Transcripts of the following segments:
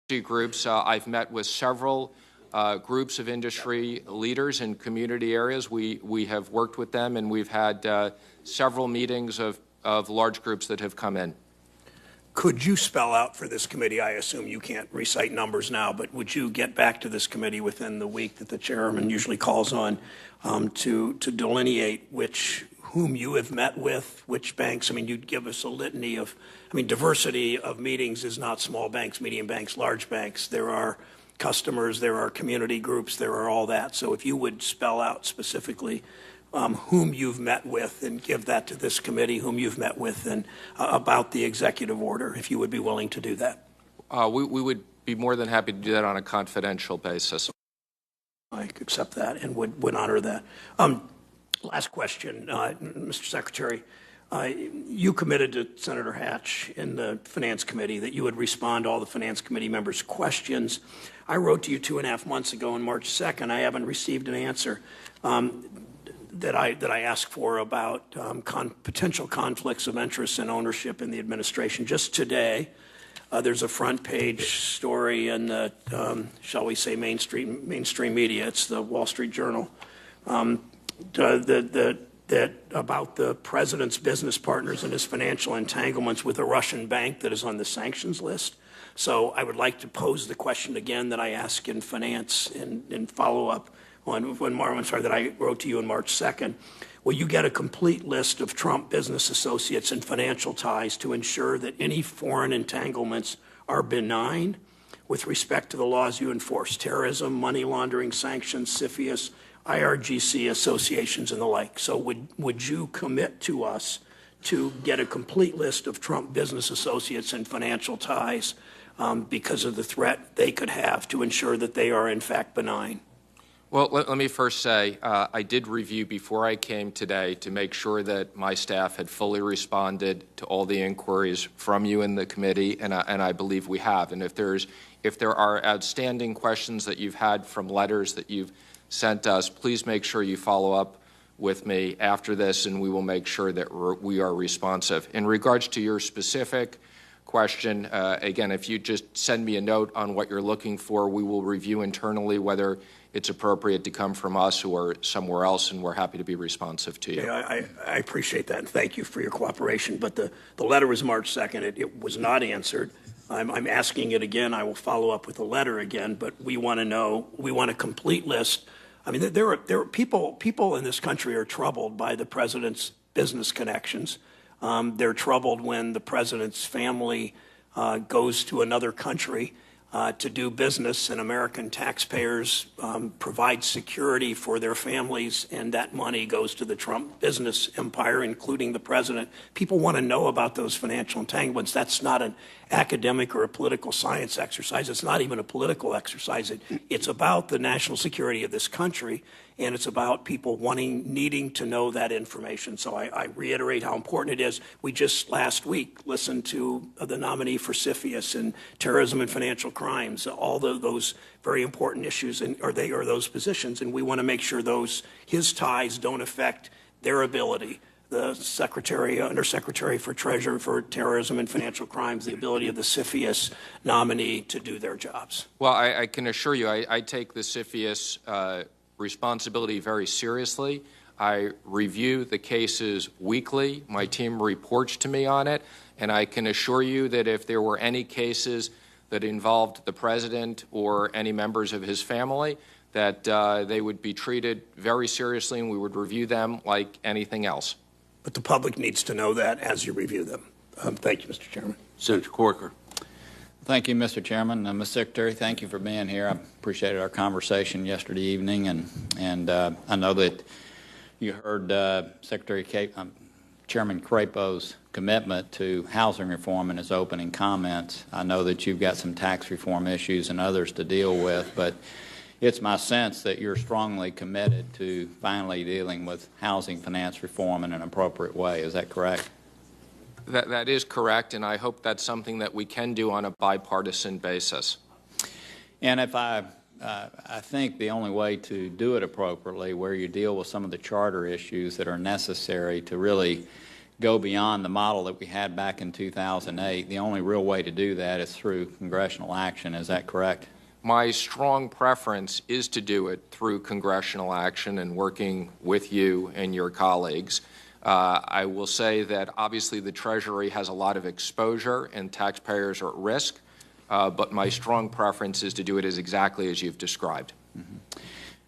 groups. I've met with several groups of industry leaders in community areas. We have worked with them, and we've had several meetings of large groups that have come in. Could you spell out for this committee, I assume you can't recite numbers now, but would you get back to this committee within the week that the chairman usually calls on to delineate whom you have met with, which banks? I mean, you'd give us a litany of, diversity of meetings is not small banks, medium banks, large banks. There are customers, there are community groups, there are all that. So if you would spell out specifically whom you've met with and give that to this committee, whom you've met with, and about the executive order, if you would be willing to do that. We would be more than happy to do that on a confidential basis. I accept that and would honor that. Last question, Mr. Secretary. You committed to Senator Hatch in the Finance Committee that you would respond to all the Finance Committee members' questions. I wrote to you 2.5 months ago on March 2nd. I haven't received an answer that I asked for about potential conflicts of interest and ownership in the administration. Just today, there's a front page story in the, shall we say, mainstream media. It's the Wall Street Journal. That about the president's business partners and his financial entanglements with a Russian bank that is on the sanctions list. So I would like to pose the question again that I asked in finance in follow-up that I wrote to you on March 2nd. Will you get a complete list of Trump business associates and financial ties to ensure that any foreign entanglements are benign with respect to the laws you enforce, terrorism, money laundering, sanctions, CFIUS, IRGC associations, and the like? So would you commit to us to get a complete list of Trump business associates and financial ties because of the threat they could have, to ensure that they are in fact benign? Well, let me first say I did review before I came today to make sure that my staff had fully responded to all the inquiries from you in the committee, and I believe we have. And if there are outstanding questions that you've had from letters that you've sent us, please make sure you follow up with me after this, and we will make sure that we are responsive. In regards to your specific question, again, if you just send me a note on what you're looking for, we will review internally whether it's appropriate to come from us or somewhere else, and we're happy to be responsive to you. Yeah, I appreciate that, and thank you for your cooperation. But the letter was March 2nd. It was not answered. I'm asking it again. I will follow up with a letter again, but we want to know, we want a complete list. I mean, there are people in this country are troubled by the president's business connections. They're troubled when the president's family goes to another country to do business, and American taxpayers provide security for their families, and that money goes to the Trump business empire, including the president. People want to know about those financial entanglements. That's not an academic or a political science exercise. It's not even a political exercise. It's about the national security of this country, and it's about people needing to know that information. So I reiterate how important it is. We just last week listened to the nominee for CFIUS and terrorism and financial crimes, all those very important issues, or those positions, and we want to make sure his ties don't affect their ability. The Undersecretary for Treasury for Terrorism and Financial Crimes, the ability of the CFIUS nominee to do their jobs. Well, I can assure you I take the CFIUS responsibility very seriously. I review the cases weekly. My team reports to me on it, and I can assure you that if there were any cases that involved the president or any members of his family, that they would be treated very seriously, and we would review them like anything else. But the public needs to know that as you review them. Thank you, Mr. Chairman. Senator Corker. Thank you, Mr. Chairman. Mr. Secretary, thank you for being here. I appreciated our conversation yesterday evening, and I know that you heard Chairman Crapo's commitment to housing reform in his opening comments. I know that you've got some tax reform issues and others to deal with, but it's my sense that you're strongly committed to finally dealing with housing finance reform in an appropriate way. Is that correct? That is correct, and I hope that's something that we can do on a bipartisan basis. And if I think the only way to do it appropriately, where you deal with some of the charter issues that are necessary to really go beyond the model that we had back in 2008. The only real way to do that is through congressional action. Is that correct? My strong preference is to do it through congressional action and working with you and your colleagues. I will say that obviously the Treasury has a lot of exposure and taxpayers are at risk, but my strong preference is to do it exactly as you've described. Mm-hmm.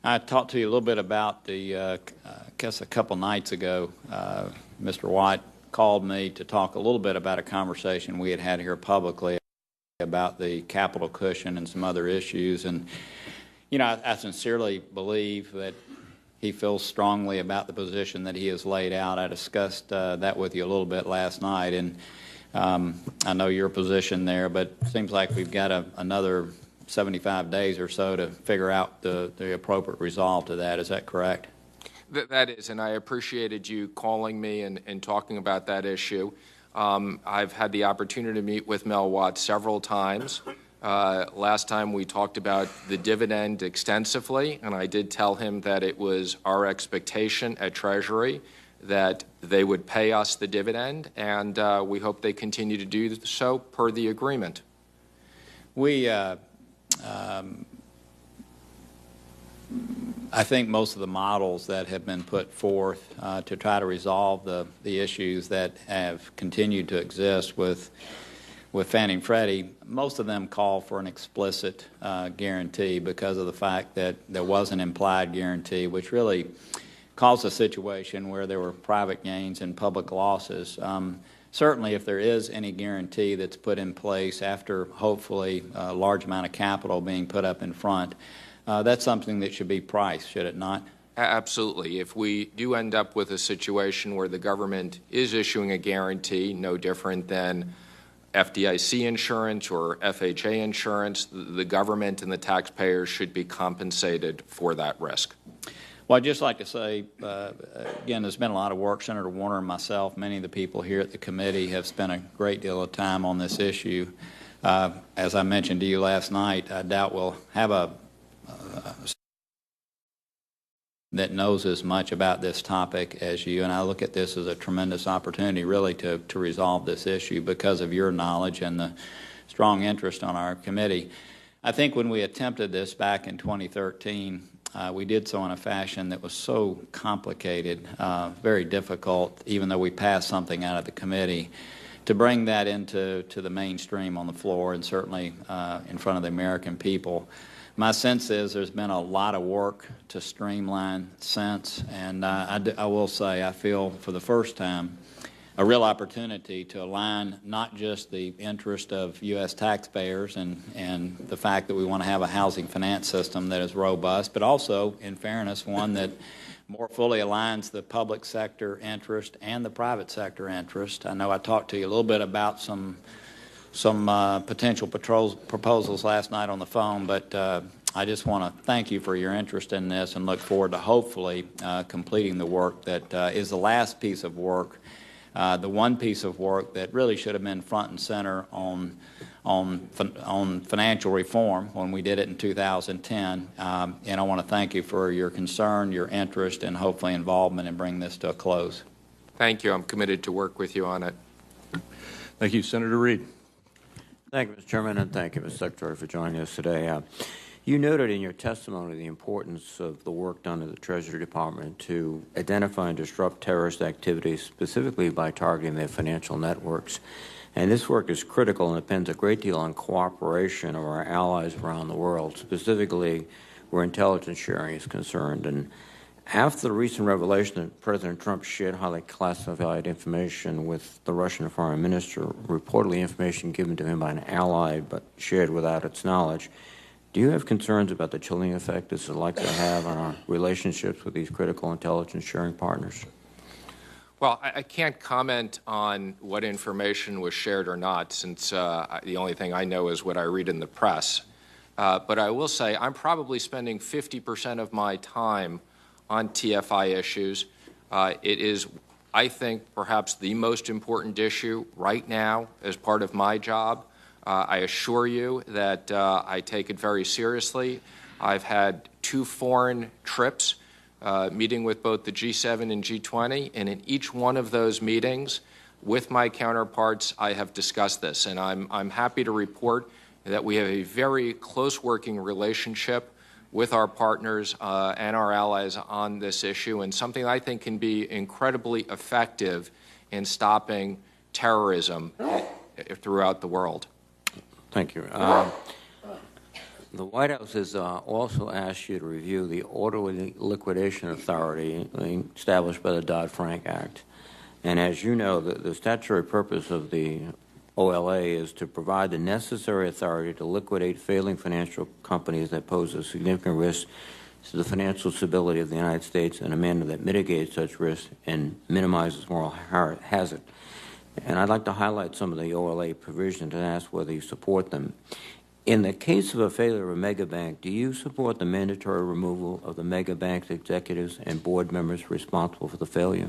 I talked to you a little bit about I guess a couple nights ago, Mr. White called me to talk a little bit about a conversation we had here publicly about the capital cushion and some other issues. And, you know, I sincerely believe that he feels strongly about the position that he has laid out. I discussed that with you a little bit last night, and I know your position there, but it seems like we've got another 75 days or so to figure out the appropriate resolve to that. Is that correct? That is, and I appreciated you calling me and talking about that issue. I've had the opportunity to meet with Mel Watts several times. Last time we talked about the dividend extensively, and I did tell him that it was our expectation at Treasury that they would pay us the dividend, and we hope they continue to do so per the agreement. I think most of the models that have been put forth to try to resolve the issues that have continued to exist with Fannie and Freddie, most of them call for an explicit guarantee because of the fact that there was an implied guarantee, which really caused a situation where there were private gains and public losses. Certainly, if there is any guarantee that's put in place after hopefully a large amount of capital being put up in front, that's something that should be priced, should it not? Absolutely. If we do end up with a situation where the government is issuing a guarantee, no different than FDIC insurance or FHA insurance, the government and the taxpayers should be compensated for that risk. Well, I'd just like to say, again, there's been a lot of work. Senator Warner and myself, many of the people here at the committee have spent a great deal of time on this issue. As I mentioned to you last night, I doubt we'll have a that knows as much about this topic as you, and I look at this as a tremendous opportunity really to resolve this issue because of your knowledge and the strong interest on our committee. I think when we attempted this back in 2013, we did so in a fashion that was so complicated, very difficult, even though we passed something out of the committee, to bring that into the mainstream on the floor and certainly in front of the American people. My sense is there's been a lot of work to streamline since, and I will say I feel for the first time a real opportunity to align not just the interest of U.S. taxpayers and the fact that we want to have a housing finance system that is robust, but also, in fairness, one that more fully aligns the public sector interest and the private sector interest. I know I talked to you a little bit about some potential proposals last night on the phone, but I just want to thank you for your interest in this and look forward to hopefully completing the work that is the last piece of work, the one piece of work that really should have been front and center on financial reform when we did it in 2010. And I want to thank you for your concern, your interest, and hopefully involvement in bringing this to a close. Thank you. I'm committed to work with you on it. Thank you, Senator Reid. Thank you, Mr. Chairman, and thank you, Mr. Secretary, for joining us today. You noted in your testimony the importance of the work done at the Treasury Department to identify and disrupt terrorist activities, specifically by targeting their financial networks. And this work is critical and depends a great deal on cooperation of our allies around the world, specifically where intelligence sharing is concerned. And after the recent revelation that President Trump shared highly classified information with the Russian foreign minister, reportedly information given to him by an ally but shared without its knowledge, do you have concerns about the chilling effect this is likely to have on our relationships with these critical intelligence sharing partners? Well, I can't comment on what information was shared or not, since the only thing I know is what I read in the press. But I will say I'm probably spending 50% of my time on TFI issues. It is, I think, perhaps the most important issue right now as part of my job. I assure you that I take it very seriously. I've had 2 foreign trips meeting with both the G7 and G20, and in each one of those meetings with my counterparts, I have discussed this, and I'm happy to report that we have a very close working relationship with our partners and our allies on this issue, and something I think can be incredibly effective in stopping terrorism throughout the world. Thank you. The White House has also asked you to review the Orderly Liquidation Authority established by the Dodd-Frank Act. And as you know, the statutory purpose of the OLA is to provide the necessary authority to liquidate failing financial companies that pose a significant risk to the financial stability of the United States in a manner that mitigates such risk and minimizes moral hazard. And I'd like to highlight some of the OLA provisions and ask whether you support them. In the case of a failure of a mega bank, do you support the mandatory removal of the mega bank's executives and board members responsible for the failure?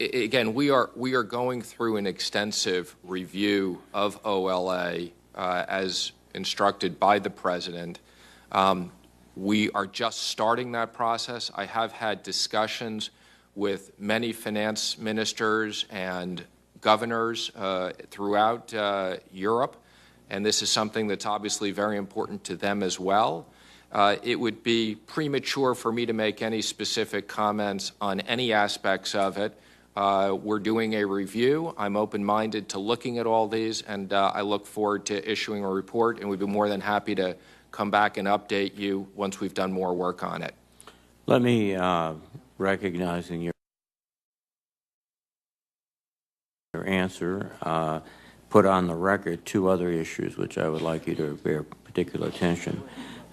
Again, we are going through an extensive review of OLA as instructed by the President. We are just starting that process. I have had discussions with many finance ministers and governors throughout Europe, and this is something that's obviously very important to them as well. It would be premature for me to make any specific comments on any aspects of it. We're doing a review. I'm open-minded to looking at all these, and I look forward to issuing a report, and we'd be more than happy to come back and update you once we've done more work on it. Let me, recognizing your answer, put on the record two other issues which I would like you to bear particular attention.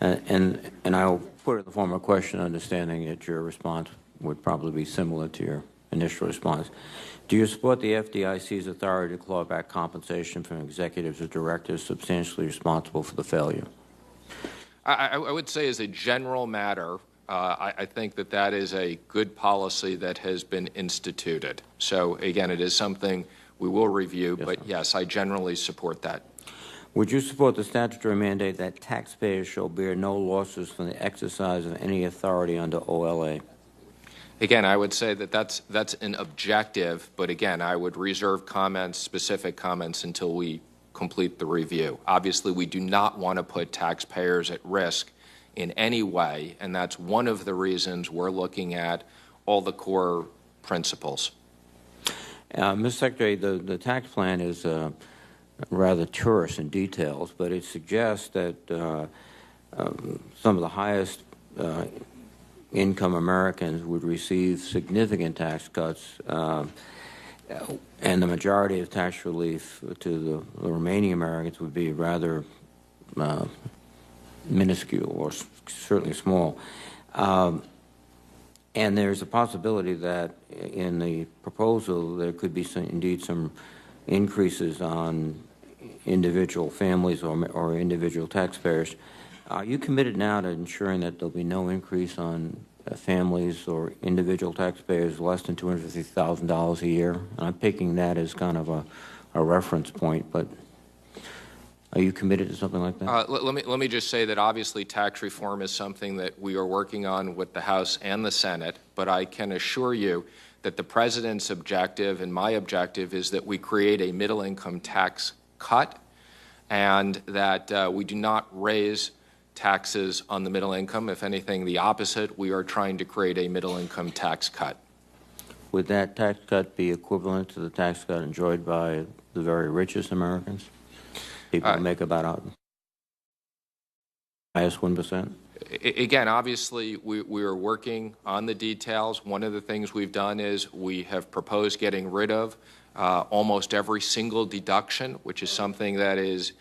And I'll put it in the form of a question, understanding that your response would probably be similar to your initial response. Do you support the FDIC's authority to claw back compensation from executives or directors substantially responsible for the failure? I would say as a general matter, I think that is a good policy that has been instituted. So, again, it is something we will review, yes, but yes, I generally support that. Would you support the statutory mandate that taxpayers shall bear no losses from the exercise of any authority under OLA? Again, I would say that's an objective, but again, I would reserve comments, specific comments, until we complete the review. Obviously, we do not want to put taxpayers at risk in any way, and that's one of the reasons we're looking at all the core principles. Mr. Secretary, the tax plan is rather terse in details, but it suggests that some of the highest income Americans would receive significant tax cuts, and the majority of tax relief to the remaining Americans would be rather minuscule or certainly small. And there's a possibility that in the proposal there could be indeed some increases on individual families or individual taxpayers. Are you committed now to ensuring that there'll be no increase on families or individual taxpayers less than $250,000 a year? And I'm picking that as kind of a reference point, but are you committed to something like that? Let me just say that obviously tax reform is something that we are working on with the House and the Senate, but I can assure you that the President's objective and my objective is that we create a middle-income tax cut and that we do not raise taxes on the middle income. If anything, the opposite. We are trying to create a middle-income tax cut. Would that tax cut be equivalent to the tax cut enjoyed by the very richest Americans? People who make about highest 1%? Again, obviously, we are working on the details. One of the things we've done is we have proposed getting rid of almost every single deduction, which is something that is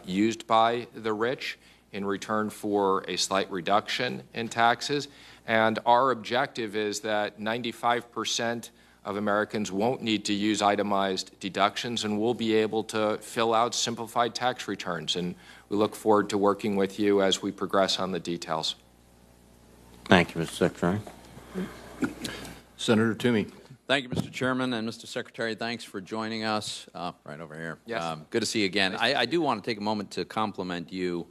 used by the rich in return for a slight reduction in taxes. And our objective is that 95% of Americans won't need to use itemized deductions and will be able to fill out simplified tax returns. And we look forward to working with you as we progress on the details. Thank you, Mr. Secretary. Senator Toomey. Thank you, Mr. Chairman, and Mr. Secretary, thanks for joining us. Right over here. Yes. Good to see you again. I do want to take a moment to compliment you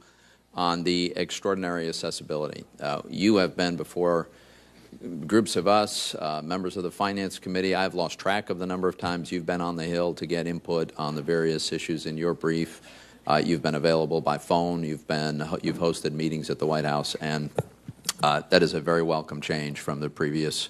on the extraordinary accessibility. You have been before groups of us, members of the Finance Committee. I've lost track of the number of times you've been on the Hill to get input on the various issues in your brief. You've been available by phone. You've hosted meetings at the White House, and that is a very welcome change from the previous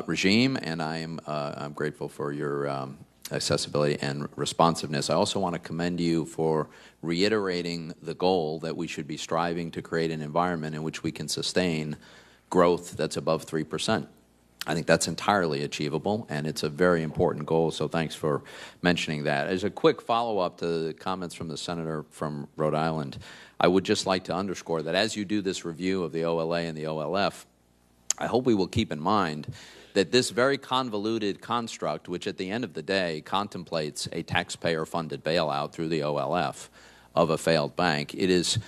regime, and I'm grateful for your accessibility and responsiveness. I also want to commend you for reiterating the goal that we should be striving to create an environment in which we can sustain growth that's above 3%. I think that's entirely achievable, and it's a very important goal, so thanks for mentioning that. As a quick follow-up to the comments from the senator from Rhode Island, I would just like to underscore that as you do this review of the OLA and the OLF, I hope we will keep in mind that this very convoluted construct, which at the end of the day contemplates a taxpayer-funded bailout through the OLF of a failed bank, it is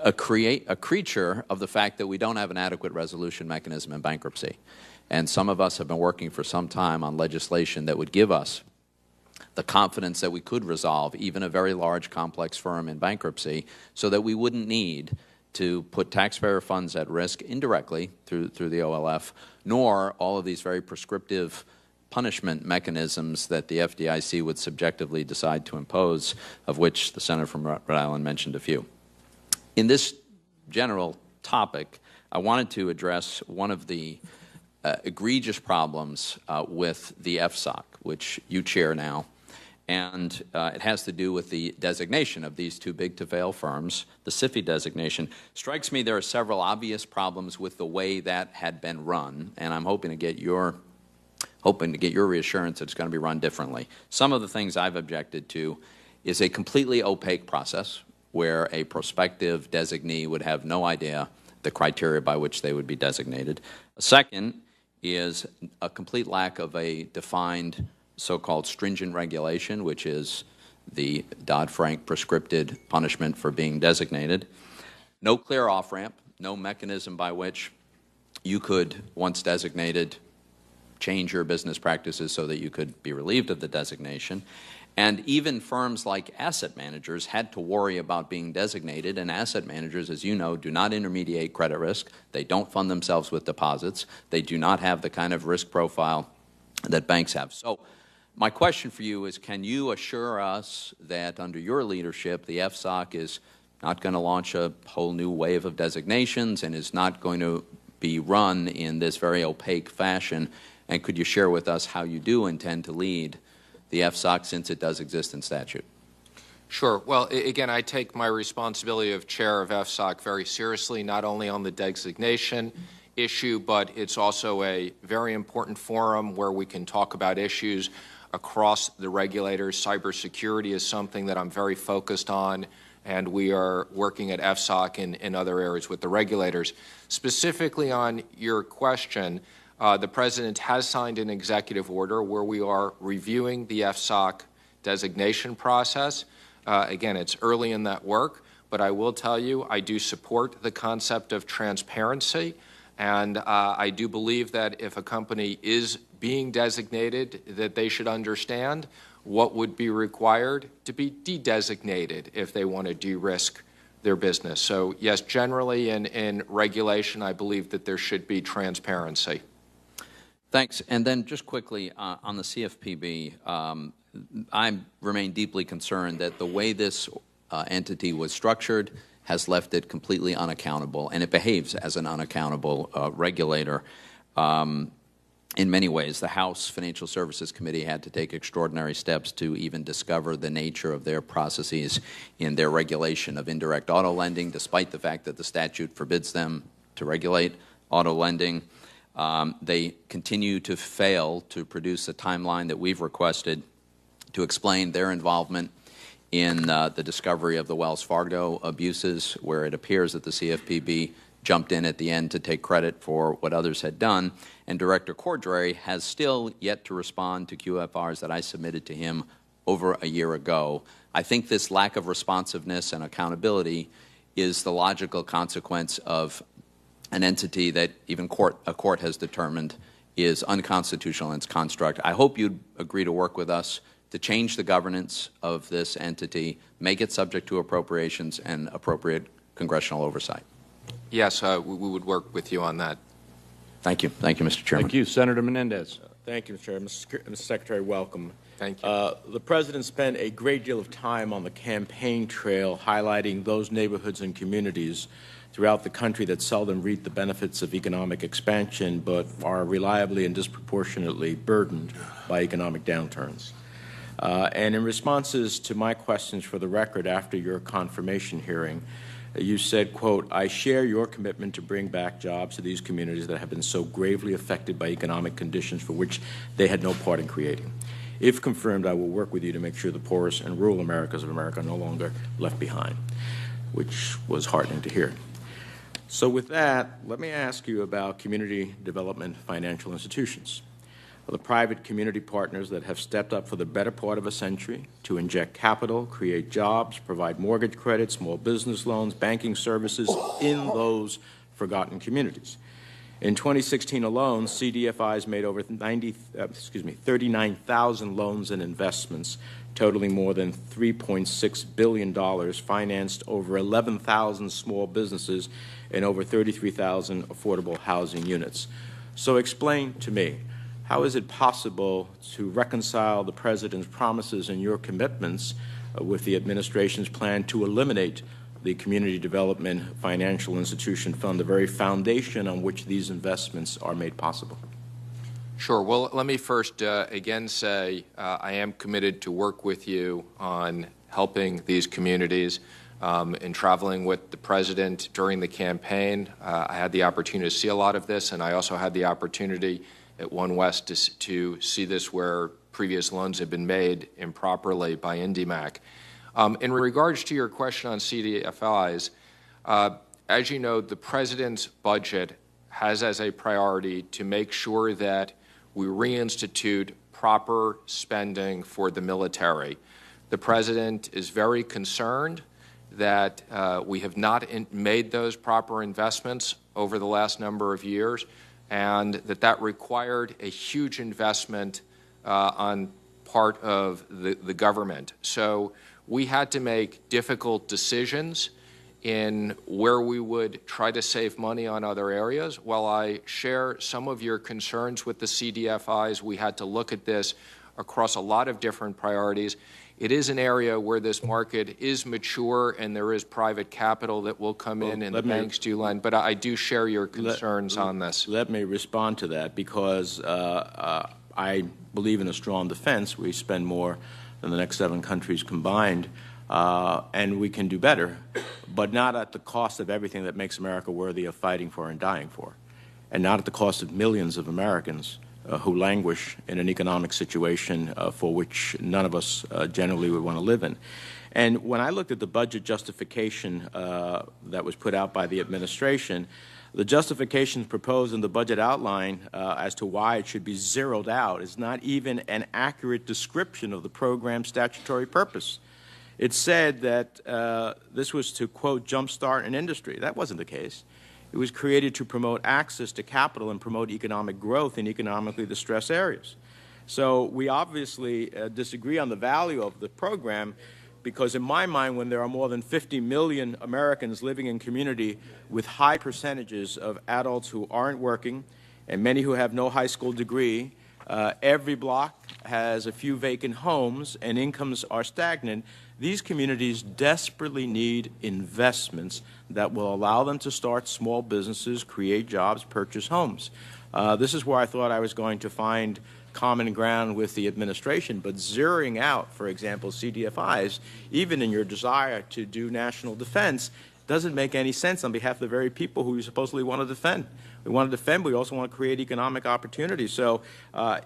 a creature of the fact that we don't have an adequate resolution mechanism in bankruptcy. And some of us have been working for some time on legislation that would give us the confidence that we could resolve even a very large, complex firm in bankruptcy so that we wouldn't need to put taxpayer funds at risk indirectly through the OLF, nor all of these very prescriptive punishment mechanisms that the FDIC would subjectively decide to impose, of which the senator from Rhode Island mentioned a few. In this general topic, I wanted to address one of the egregious problems with the FSOC, which you chair now, and it has to do with the designation of these too big to fail firms. The SIFI designation strikes me there are several obvious problems with the way that had been run, and I'm hoping to get your reassurance that it's going to be run differently. Some of the things I've objected to is a completely opaque process where a prospective designee would have no idea the criteria by which they would be designated. A second is a complete lack of a defined so-called stringent regulation, which is the Dodd-Frank prescripted punishment for being designated. No clear off-ramp, no mechanism by which you could, once designated, change your business practices so that you could be relieved of the designation. And even firms like asset managers had to worry about being designated, and asset managers, as you know, do not intermediate credit risk. They don't fund themselves with deposits. They do not have the kind of risk profile that banks have. So my question for you is, can you assure us that under your leadership, the FSOC is not going to launch a whole new wave of designations and is not going to be run in this very opaque fashion? And could you share with us how you do intend to lead the FSOC, since it does exist in statute? Sure. Well, again, I take my responsibility of chair of FSOC very seriously, not only on the designation issue, but it's also a very important forum where we can talk about issues across the regulators. Cybersecurity is something that I'm very focused on, and we are working at FSOC in other areas with the regulators. Specifically on your question, the President has signed an executive order where we are reviewing the FSOC designation process. Again, it's early in that work, but I will tell you I do support the concept of transparency, and I do believe that if a company is being designated, that they should understand what would be required to be de-designated if they want to de-risk their business. So, yes, generally in regulation, I believe that there should be transparency. Thanks. And then just quickly on the CFPB, I remain deeply concerned that the way this entity was structured has left it completely unaccountable, and it behaves as an unaccountable regulator. In many ways, the House Financial Services Committee had to take extraordinary steps to even discover the nature of their processes in their regulation of indirect auto lending, despite the fact that the statute forbids them to regulate auto lending. They continue to fail to produce a timeline that we've requested to explain their involvement in the discovery of the Wells Fargo abuses, where it appears that the CFPB jumped in at the end to take credit for what others had done. And Director Cordray has still yet to respond to QFRs that I submitted to him over a year ago. I think this lack of responsiveness and accountability is the logical consequence of an entity that even a court has determined is unconstitutional in its construct. I hope you'd agree to work with us to change the governance of this entity, make it subject to appropriations and appropriate congressional oversight. Yes, we would work with you on that. Thank you. Thank you, Mr. Chairman. Thank you. Senator Menendez. Thank you, Mr. Chair. Mr. Secretary, welcome. Thank you. The President spent a great deal of time on the campaign trail highlighting those neighborhoods and communities throughout the country that seldom reap the benefits of economic expansion but are reliably and disproportionately burdened by economic downturns. And in responses to my questions for the record after your confirmation hearing, you said, quote, "I share your commitment to bring back jobs to these communities that have been so gravely affected by economic conditions for which they had no part in creating. If confirmed, I will work with you to make sure the poorest and rural Americas of America are no longer left behind," which was heartening to hear. So with that, let me ask you about community development financial institutions. The private community partners that have stepped up for the better part of a century to inject capital, create jobs, provide mortgage credit, small business loans, banking services in those forgotten communities. In 2016 alone, CDFIs made over 39,000 loans and investments, totaling more than $3.6 billion, financed over 11,000 small businesses and over 33,000 affordable housing units. So explain to me, how is it possible to reconcile the President's promises and your commitments with the administration's plan to eliminate the Community Development Financial Institution Fund, the very foundation on which these investments are made possible? Sure. Well, let me first again say I am committed to work with you on helping these communities. In traveling with the President during the campaign, I had the opportunity to see a lot of this, and I also had the opportunity at One West to see this where previous loans have been made improperly by IndyMac. In regards to your question on CDFIs, as you know, the President's budget has as a priority to make sure that we reinstitute proper spending for the military. The President is very concerned that we have not made those proper investments over the last number of years, and that required a huge investment on part of the government. So we had to make difficult decisions in where we would try to save money on other areas. While I share some of your concerns with the CDFIs, we had to look at this across a lot of different priorities. It is an area where this market is mature and there is private capital that will come in and the banks do lend, but I do share your concerns on this. Let me respond to that because I believe in a strong defense. We spend more than the next 7 countries combined, and we can do better, but not at the cost of everything that makes America worthy of fighting for and dying for, and not at the cost of millions of Americans who languish in an economic situation for which none of us generally would want to live in. And when I looked at the budget justification that was put out by the administration, the justifications proposed in the budget outline as to why it should be zeroed out is not even an accurate description of the program's statutory purpose. It said that this was to, quote, jumpstart an industry. That wasn't the case. It was created to promote access to capital and promote economic growth in economically distressed areas. So we obviously disagree on the value of the program because in my mind, when there are more than 50 million Americans living in community with high percentages of adults who aren't working and many who have no high school degree, every block has a few vacant homes and incomes are stagnant, these communities desperately need investments that will allow them to start small businesses, create jobs, purchase homes. This is where I thought I was going to find common ground with the administration, but zeroing out, for example, CDFIs, even in your desire to do national defense, doesn't make any sense on behalf of the very people who you supposedly want to defend. We want to defend, but we also want to create economic opportunities. So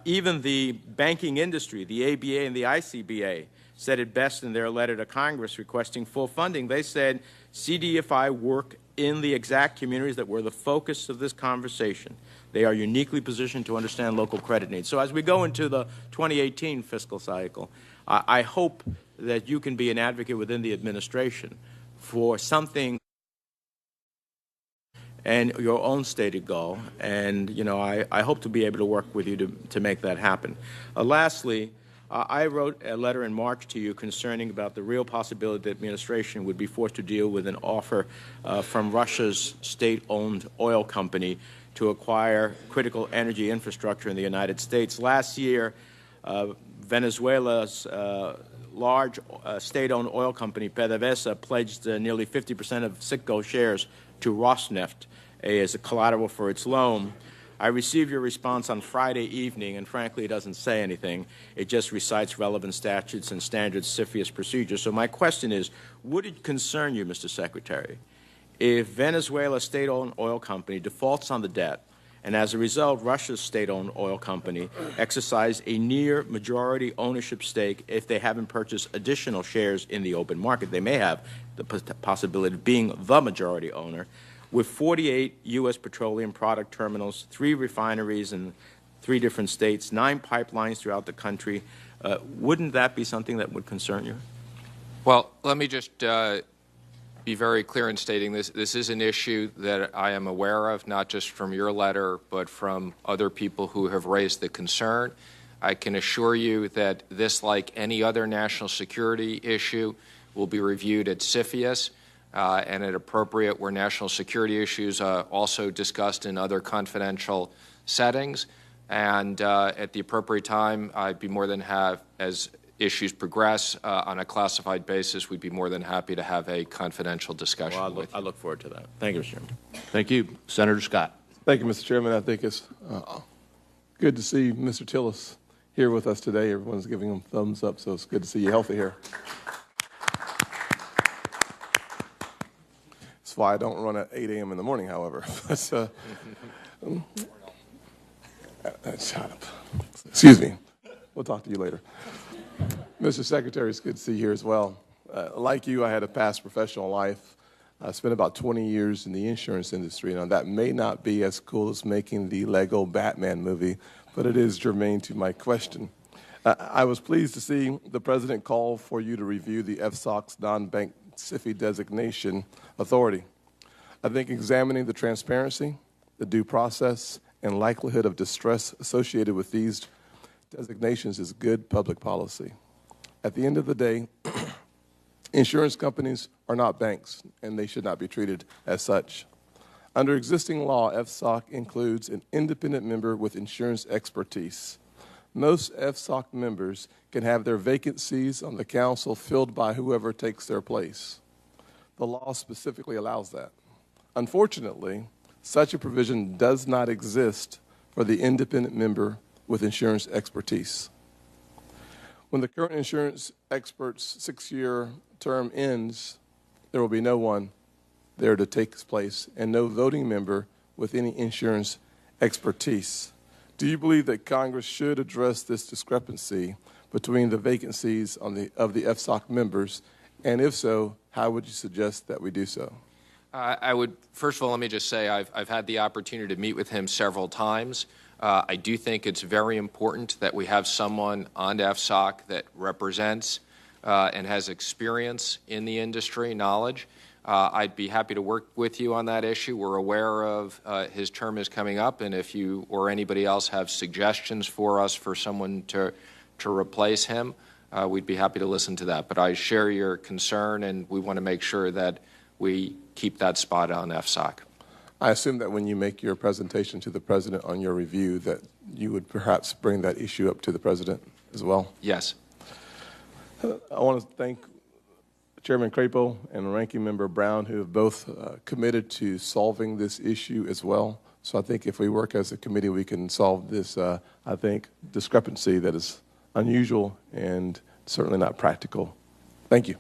even the banking industry, the ABA and the ICBA, said it best in their letter to Congress requesting full funding. They said CDFI work in the exact communities that were the focus of this conversation. They are uniquely positioned to understand local credit needs. So as we go into the 2018 fiscal cycle, I hope that you can be an advocate within the administration for something and your own stated goal. And, you know, I hope to be able to work with you to make that happen. Lastly, I wrote a letter in March to you concerning about the real possibility the administration would be forced to deal with an offer from Russia's state-owned oil company to acquire critical energy infrastructure in the United States. Last year, Venezuela's large state-owned oil company, PDVSA, pledged nearly 50% of Citgo shares to Rosneft as a collateral for its loan. I received your response on Friday evening, and frankly, it doesn't say anything. It just recites relevant statutes and standard CFIUS procedures. So my question is, would it concern you, Mr. Secretary, if Venezuela's state-owned oil company defaults on the debt, and as a result, Russia's state-owned oil company exercised a near majority ownership stake if they haven't purchased additional shares in the open market? They may have the possibility of being the majority owner. With 48 U.S. petroleum product terminals, 3 refineries in 3 different states, 9 pipelines throughout the country, wouldn't that be something that would concern you? Well, let me just be very clear in stating this. This is an issue that I am aware of, not just from your letter, but from other people who have raised the concern. I can assure you that this, like any other national security issue, will be reviewed at CFIUS. And at appropriate where national security issues also discussed in other confidential settings. And at the appropriate time, I'd be more than happy, as issues progress on a classified basis, we'd be more than happy to have a confidential discussion with you. I look forward to that. Thank you, Mr. Chairman. Thank you. Senator Scott. Thank you, Mr. Chairman. I think it's good to see Mr. Tillis here with us today. Everyone's giving him thumbs up, so it's good to see you healthy here. That's why I don't run at 8 a.m. in the morning, however. Shut up. Excuse me. We'll talk to you later. Mr. Secretary, it's good to see you here as well. Like you, I had a past professional life. I spent about 20 years in the insurance industry. Now, that may not be as cool as making the Lego Batman movie, but it is germane to my question. I was pleased to see the President call for you to review the FSOC's non-bank SIFI designation authority. I think examining the transparency, the due process, and likelihood of distress associated with these designations is good public policy. At the end of the day, insurance companies are not banks, and they should not be treated as such. Under existing law, FSOC includes an independent member with insurance expertise. Most FSOC members can have their vacancies on the council filled by whoever takes their place. The law specifically allows that. Unfortunately, such a provision does not exist for the independent member with insurance expertise. When the current insurance expert's 6-year term ends, there will be no one there to take his place and no voting member with any insurance expertise. Do you believe that Congress should address this discrepancy between the vacancies of the FSOC members, and if so, how would you suggest that we do so? I would, first of all, let me just say I've had the opportunity to meet with him several times. I do think it's very important that we have someone on FSOC that represents and has experience in the industry, knowledge. I'd be happy to work with you on that issue. We're aware of his term is coming up, and if you or anybody else have suggestions for us for someone to replace him, we'd be happy to listen to that. But I share your concern, and we want to make sure that we keep that spot on FSOC. I assume that when you make your presentation to the President on your review that you would perhaps bring that issue up to the President as well? Yes. I want to thank Chairman Crapo and Ranking Member Brown, who have both committed to solving this issue as well. So I think if we work as a committee, we can solve this, I think, discrepancy that is unusual and certainly not practical. Thank you.